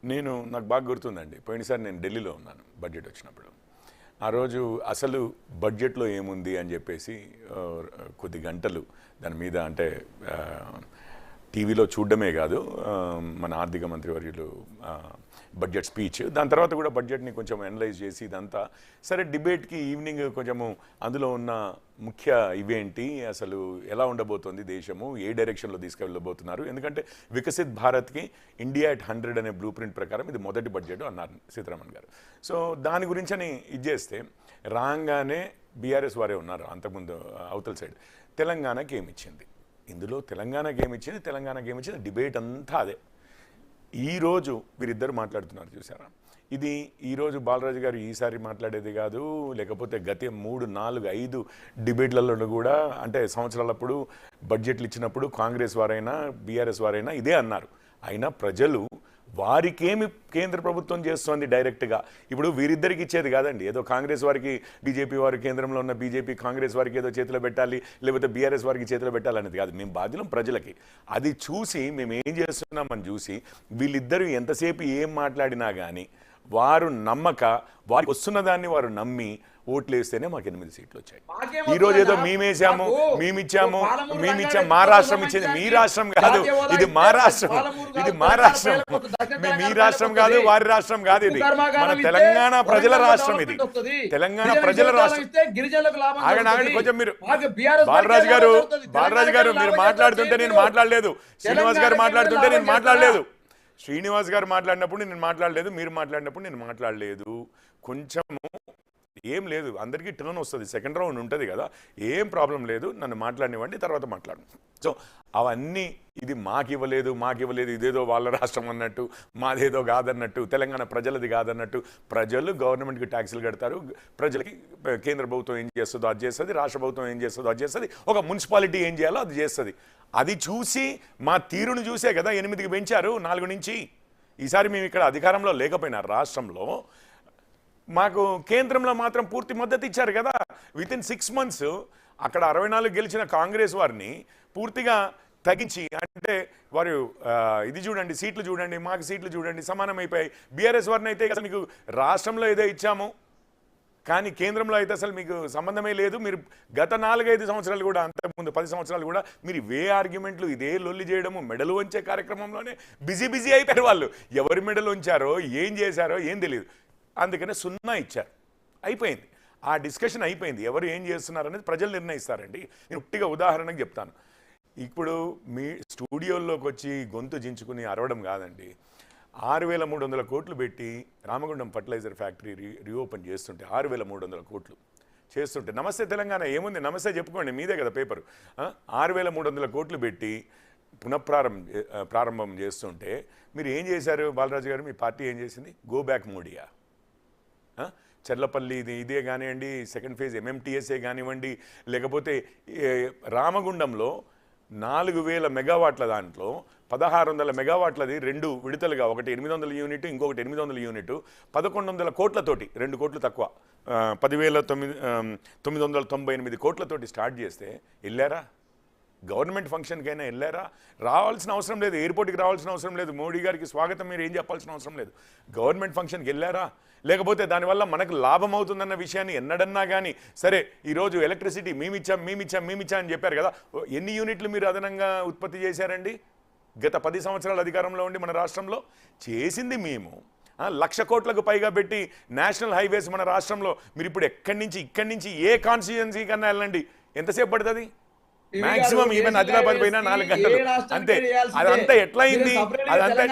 నాకు బాగా గుర్తుందండి. పోయినసారి నేను ఢిల్లీలో ఉన్నాను బడ్జెట్ వచ్చినప్పుడు. ఆ రోజు అసలు బడ్జెట్లో ఏముంది అని చెప్పేసి కొద్ది గంటలు దాని మీద అంటే టీవీలో చూడడమే కాదు, మన ఆర్థిక మంత్రి వర్యులు బడ్జెట్ స్పీచ్, దాని తర్వాత కూడా బడ్జెట్ని కొంచెం అనలైజ్ చేసి ఇదంతా సరే డిబేట్కి ఈవినింగ్ కొంచెము అందులో ఉన్న ముఖ్య ఇవేంటి, అసలు ఎలా ఉండబోతోంది దేశము, ఏ డైరెక్షన్లో తీసుకెళ్ళబోతున్నారు, ఎందుకంటే వికసిత్ భారత్కి ఇండియా at 100 అనే బ్లూ ప్రింట్ ప్రకారం ఇది మొదటి బడ్జెట్ అన్నారు సీతారామన్ గారు. సో దాని గురించి అని ఇది చేస్తే రాగానే బీఆర్ఎస్ వారే ఉన్నారు అంతకుముందు అవతల సైడ్. తెలంగాణకి ఏమిచ్చింది ఇందులో, తెలంగాణకి ఏమిచ్చింది డిబేట్ అంతా అదే. ఈరోజు వీరిద్దరు మాట్లాడుతున్నారు చూసారా, ఇది ఈరోజు బాలరాజు గారు ఈసారి మాట్లాడేది కాదు, లేకపోతే గత 3, 4, 5 డిబేట్లలో కూడా అంటే సంవత్సరాలప్పుడు బడ్జెట్లు ఇచ్చినప్పుడు కాంగ్రెస్ వారైనా బీఆర్ఎస్ వారైనా ఇదే అన్నారు. అయినా ప్రజలు వారికేమి కేంద్ర ప్రభుత్వం చేస్తోంది డైరెక్ట్గా, ఇప్పుడు వీరిద్దరికి ఇచ్చేది కాదండి, ఏదో కాంగ్రెస్ వారికి బీజేపీ వారి కేంద్రంలో ఉన్న బీజేపీ కాంగ్రెస్ వారికి ఏదో చేతిలో పెట్టాలి, లేకపోతే బీఆర్ఎస్ వారికి చేతిలో పెట్టాలనేది కాదు. మేము బాధ్యులం ప్రజలకి. అది చూసి మేము ఏం చేస్తున్నామని చూసి వీళ్ళిద్దరూ ఎంతసేపు ఏం మాట్లాడినా కానీ వారు నమ్మక వారికి వస్తున్న దాన్ని వారు నమ్మి ఓట్లు వేస్తేనే మాకు 8 సీట్లు వచ్చాయి. ఈరోజు ఏదో మేమిచ్చాము మా రాష్ట్రం ఇచ్చింది, మీ రాష్ట్రం కాదు, ఇది మా రాష్ట్రం, మీ రాష్ట్రం కాదు, వారి రాష్ట్రం కాదు, ఇది మన తెలంగాణ ప్రజల రాష్ట్రం, ఇది తెలంగాణ ప్రజల రాష్ట్రం. ఆగండి కొంచెం, మీరు బాలరాజు గారు మీరు మాట్లాడుతుంటే నేను మాట్లాడలేదు, శ్రీనివాస్ గారు మాట్లాడుతుంటే నేను మాట్లాడలేదు, శ్రీనివాస్ గారు మాట్లాడినప్పుడు నేను మాట్లాడలేదు, మీరు మాట్లాడినప్పుడు నేను మాట్లాడలేదు. కొంచెము ఏం లేదు, అందరికీ టర్న్ వస్తుంది, సెకండ్ రౌండ్ ఉంటుంది కదా, ఏం ప్రాబ్లం లేదు, నన్ను మాట్లాడినివ్వండి, తర్వాత మాట్లాడు. సో అవన్నీ ఇది మాకు ఇవ్వలేదు ఇదేదో వాళ్ళ రాష్ట్రం అన్నట్టు, మాదేదో కాదన్నట్టు, తెలంగాణ ప్రజలది కాదన్నట్టు. ప్రజలు గవర్నమెంట్కి ట్యాక్సులు కడతారు, ప్రజలకి కేంద్ర ప్రభుత్వం ఏం చేస్తుందో అది చేస్తుంది, రాష్ట్ర ప్రభుత్వం ఏం చేస్తుందో అది చేస్తుంది, ఒక మున్సిపాలిటీ ఏం చేయాలో అది చేస్తుంది. అది చూసి మా తీరును చూసే కదా 8కి పెంచారు 4 నుంచి. ఈసారి మేము ఇక్కడ అధికారంలో లేకపోయినా రాష్ట్రంలో మాకు కేంద్రంలో మాత్రం పూర్తి మద్దతు ఇచ్చారు కదా. వితిన్ 6 months అక్కడ 64 గెలిచిన కాంగ్రెస్ వారిని పూర్తిగా తగ్గించి, అంటే వారు ఇది చూడండి, సీట్లు చూడండి, మాకు సీట్లు చూడండి, సమానం అయిపోయాయి. బీఆర్ఎస్ వారిని అయితే అసలు మీకు రాష్ట్రంలో ఏదో ఇచ్చాము కానీ కేంద్రంలో అయితే అసలు మీకు సంబంధమే లేదు. మీరు గత 4-5 సంవత్సరాలు కూడా, అంతకుముందు 10 సంవత్సరాలు కూడా మీరు ఇవే ఆర్గ్యుమెంట్లు, ఇదే లొల్లి చేయడము, మెడలు వంచే కార్యక్రమంలోనే బిజీ అయిపోయారు వాళ్ళు. ఎవరి మెడలు వంచారో ఏం చేశారో ఏం తెలియదు. అందుకనే 0 ఇచ్చారు, అయిపోయింది, ఆ డిస్కషన్ అయిపోయింది. ఎవరు ఏం చేస్తున్నారు అనేది ప్రజలు నిర్ణయిస్తారండి. నేను ఉట్టిగా ఉదాహరణకు చెప్తాను. ఇప్పుడు మీ స్టూడియోల్లోకి వచ్చి గొంతు జించుకుని అరవడం కాదండి. 6,300 కోట్లు పెట్టి రామగుండం ఫర్టిలైజర్ ఫ్యాక్టరీ రీఓపెన్ చేస్తుంటే 6,300 కోట్లు చేస్తుంటే, నమస్తే తెలంగాణ ఏముంది, నమస్తే చెప్పుకోండి, మీదే కదా పేపరు. 6,300 కోట్లు పెట్టి ప్రారంభం చేస్తుంటే మీరు ఏం చేశారు బాలరాజు గారు, మీ పార్టీ ఏం చేసింది? Go back మోడీయా? చెర్లపల్లి ఇదే కానివ్వండి, సెకండ్ ఫేజ్ MMTSA కానివ్వండి, లేకపోతే రామగుండంలో 4,000 మెగావాట్ల దాంట్లో 1,600 మెగావాట్లది 2 విడతలుగా, ఒకటి 800 యూనిట్, ఇంకొకటి 800 యూనిట్, 1,100 కోట్లతోటి, 2 కోట్లు తక్కువ, 10,998 కోట్లతోటి స్టార్ట్ చేస్తే వెళ్ళారా? గవర్నమెంట్ ఫంక్షన్కైనా వెళ్ళారా? రావాల్సిన అవసరం లేదు, ఎయిర్పోర్ట్కి రావాల్సిన అవసరం లేదు, మోడీ గారికి స్వాగతం మీరు ఏం చెప్పాల్సిన అవసరం లేదు. గవర్నమెంట్ ఫంక్షన్కి వెళ్ళారా? లేకపోతే దానివల్ల మనకు లాభం అవుతుందన్న విషయాన్ని ఎన్నడన్నా కానీ, సరే ఈరోజు ఎలక్ట్రిసిటీ మేమిచ్చాం అని చెప్పారు కదా, ఎన్ని యూనిట్లు మీరు అదనంగా ఉత్పత్తి చేశారండి? గత 10 సంవత్సరాల అధికారంలో ఉండి మన రాష్ట్రంలో చేసింది మేము 1,00,000 కోట్లకు పైగా పెట్టి నేషనల్ హైవేస్ మన రాష్ట్రంలో. మీరు ఇప్పుడు ఇక్కడి నుంచి ఏ కాన్స్టిట్యుయెన్సీ కన్నా వెళ్ళండి, ఎంతసేపు పడుతుంది? మాక్సిమం ఈవెన్ ఆదిలాబాద్ పోయినా 4 గంటలు అంతే. అదంతా ఎట్లా అయింది? అదంతా